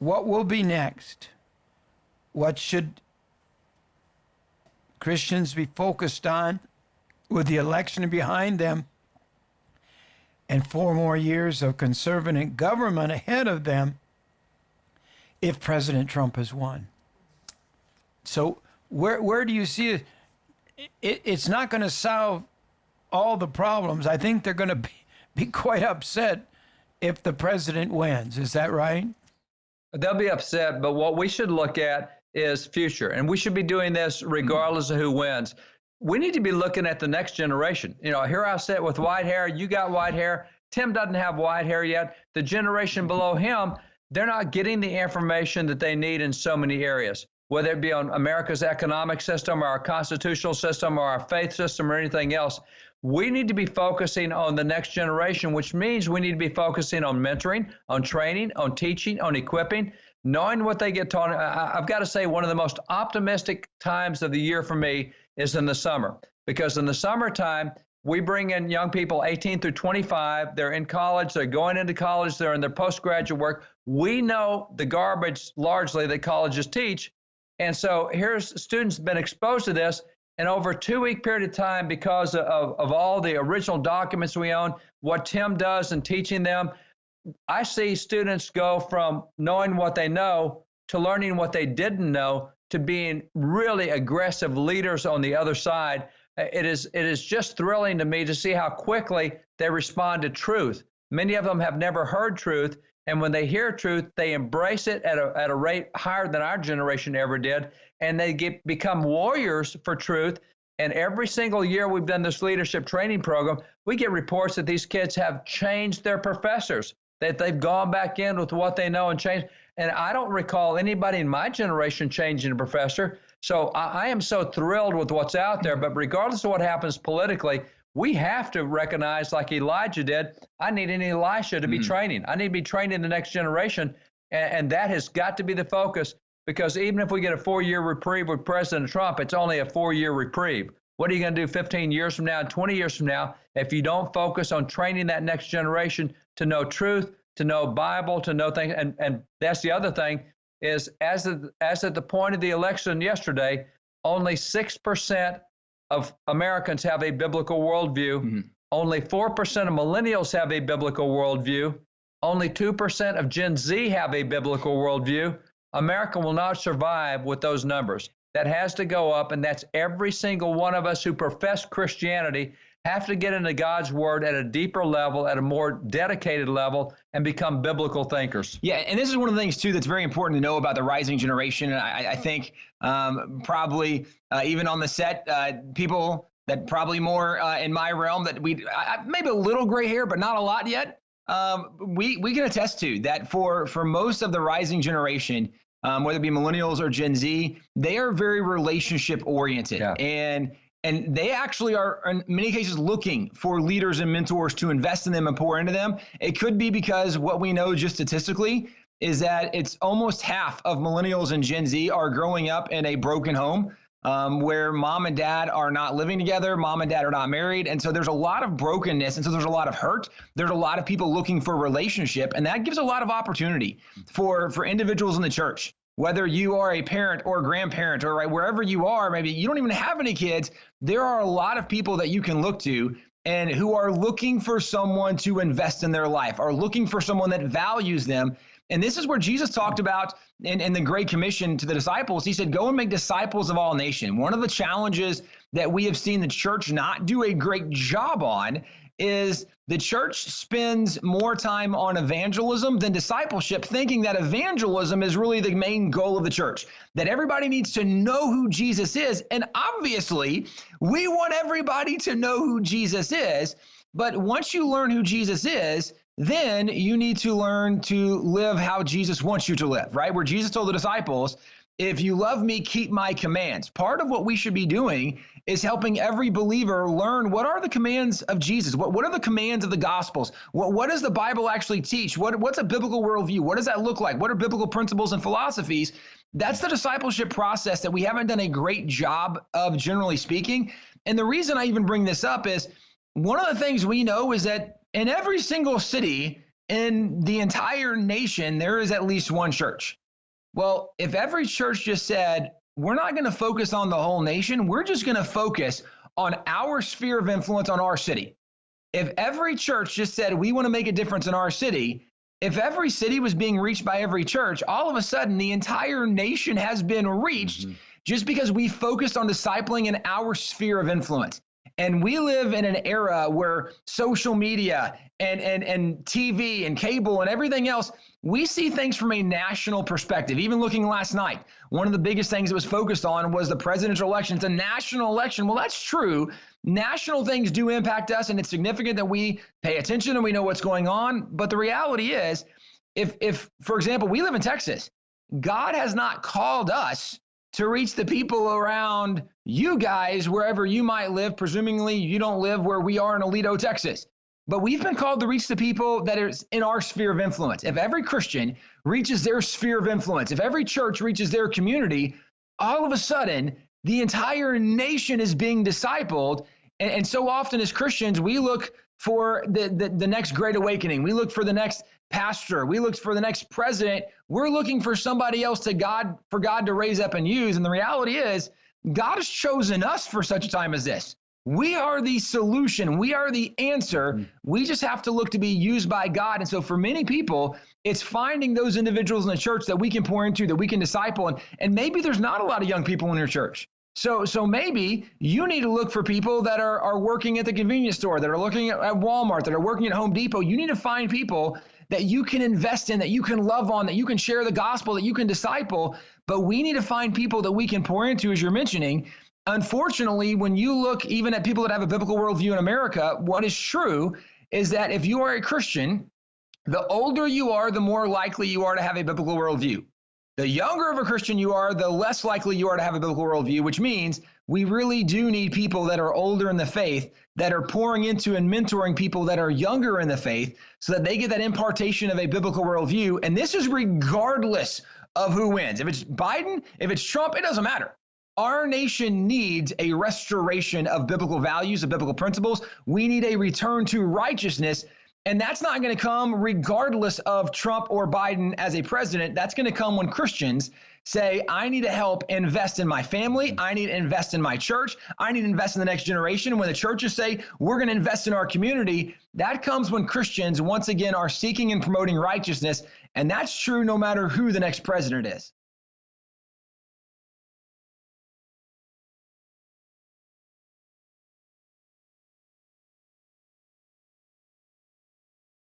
what will be next? What should Christians be focused on with the election behind them and 4 more years of conservative government ahead of them if President Trump has won? So where do you see it? It's not going to solve all the problems. I think they're going to be quite upset if the president wins. Is that right? They'll be upset, but what we should look at is future. And we should be doing this regardless of who wins. We need to be looking at the next generation. You know, here I sit with white hair. You got white hair. Tim doesn't have white hair yet. The generation below him, they're not getting the information that they need in so many areas, whether it be on America's economic system or our constitutional system or our faith system or anything else. We need to be focusing on the next generation, which means we need to be focusing on mentoring, on training, on teaching, on equipping, knowing what they get taught. I've got to say, one of the most optimistic times of the year for me is in the summer, because in the summertime, we bring in young people 18 through 25. They're in college. They're going into college. They're in their postgraduate work. We know the garbage largely that colleges teach. And so here's students been exposed to this. And over a 2-week period of time, because of all the original documents we own, what Tim does in teaching them, I see students go from knowing what they know to learning what they didn't know to being really aggressive leaders on the other side. It is just thrilling to me to see how quickly they respond to truth. Many of them have never heard truth, and when they hear truth, they embrace it at a rate higher than our generation ever did, and they become warriors for truth. And every single year we've done this leadership training program, we get reports that these kids have changed their professors, that they've gone back in with what they know and changed. And I don't recall anybody in my generation changing a professor. So I am so thrilled with what's out there. But regardless of what happens politically, we have to recognize, like Elijah did, I need an Elisha to be training. I need to be training the next generation. And that has got to be the focus, because even if we get a 4-year reprieve with President Trump, it's only a 4-year reprieve. What are you going to do 15 years from now and 20 years from now if you don't focus on training that next generation to know truth, to know Bible, to know things? And that's the other thing is, as at the point of the election yesterday, only 6% of Americans have a biblical worldview. Only 4% of millennials have a biblical worldview. Only 2% of Gen Z have a biblical worldview. America will not survive with those numbers. That has to go up, and that's every single one of us who profess Christianity have to get into God's word at a deeper level, at a more dedicated level, and become biblical thinkers. Yeah, and this is one of the things, too, that's very important to know about the rising generation. And I think probably even on the set, people that probably more in my realm that maybe a little gray hair, but not a lot yet, we can attest to that for most of the rising generation, whether it be millennials or Gen Z, they are very relationship oriented. Yeah. And they actually are, in many cases, looking for leaders and mentors to invest in them and pour into them. It could be because what we know just statistically is that it's almost half of millennials and Gen Z are growing up in a broken home where mom and dad are not living together, mom and dad are not married. And so there's a lot of brokenness. And so there's a lot of hurt. There's a lot of people looking for a relationship. And that gives a lot of opportunity for individuals in the church. Whether you are a parent or a grandparent or right, wherever you are, maybe you don't even have any kids, there are a lot of people that you can look to and who are looking for someone to invest in their life, are looking for someone that values them. And this is where Jesus talked about in the Great Commission to the disciples. He said, go and make disciples of all nations. One of the challenges that we have seen the church not do a great job on is the church spends more time on evangelism than discipleship, thinking that evangelism is really the main goal of the church, that everybody needs to know who Jesus is. And obviously, we want everybody to know who Jesus is. But once you learn who Jesus is, then you need to learn to live how Jesus wants you to live, right? Where Jesus told the disciples, if you love me, keep my commands. Part of what we should be doing is helping every believer learn what are the commands of Jesus? What are the commands of the Gospels? What does the Bible actually teach? What's a biblical worldview? What does that look like? What are biblical principles and philosophies? That's the discipleship process that we haven't done a great job of, generally speaking. And the reason I even bring this up is one of the things we know is that in every single city, in the entire nation, there is at least one church. Well, if every church just said, we're not going to focus on the whole nation, we're just going to focus on our sphere of influence on our city. If every church just said, we want to make a difference in our city, if every city was being reached by every church, all of a sudden the entire nation has been reached just because we focused on discipling in our sphere of influence. And we live in an era where social media and TV and cable and everything else, we see things from a national perspective. Even looking last night, one of the biggest things it was focused on was the presidential election. It's a national election. Well, that's true. National things do impact us, and it's significant that we pay attention and we know what's going on. But the reality is, if for example, we live in Texas, God has not called us to reach the people around you guys, wherever you might live. Presumably, you don't live where we are in Aledo, Texas. But we've been called to reach the people that are in our sphere of influence. If every Christian reaches their sphere of influence, if every church reaches their community, all of a sudden, the entire nation is being discipled. And so often as Christians, we look for the next great awakening. We look for the next pastor. We look for the next president. We're looking for somebody else for God to raise up and use. And the reality is, God has chosen us for such a time as this. We are the solution. We are the answer. We just have to look to be used by God. And so for many people, it's finding those individuals in the church that we can pour into, that we can disciple. And maybe there's not a lot of young people in your church. So maybe you need to look for people that are working at the convenience store, that are looking at Walmart, that are working at Home Depot. You need to find people that you can invest in, that you can love on, that you can share the gospel, that you can disciple. But we need to find people that we can pour into, as you're mentioning. Unfortunately, when you look even at people that have a biblical worldview in America, what is true is that if you are a Christian, the older you are, the more likely you are to have a biblical worldview. The younger of a Christian you are, the less likely you are to have a biblical worldview, which means we really do need people that are older in the faith, that are pouring into and mentoring people that are younger in the faith so that they get that impartation of a biblical worldview. And this is regardless of who wins. If it's Biden, if it's Trump, it doesn't matter. Our nation needs a restoration of biblical values, of biblical principles. We need a return to righteousness. And that's not going to come regardless of Trump or Biden as a president. That's going to come when Christians say, I need to help invest in my family. I need to invest in my church. I need to invest in the next generation. When the churches say, we're going to invest in our community, that comes when Christians, once again, are seeking and promoting righteousness. And that's true no matter who the next president is.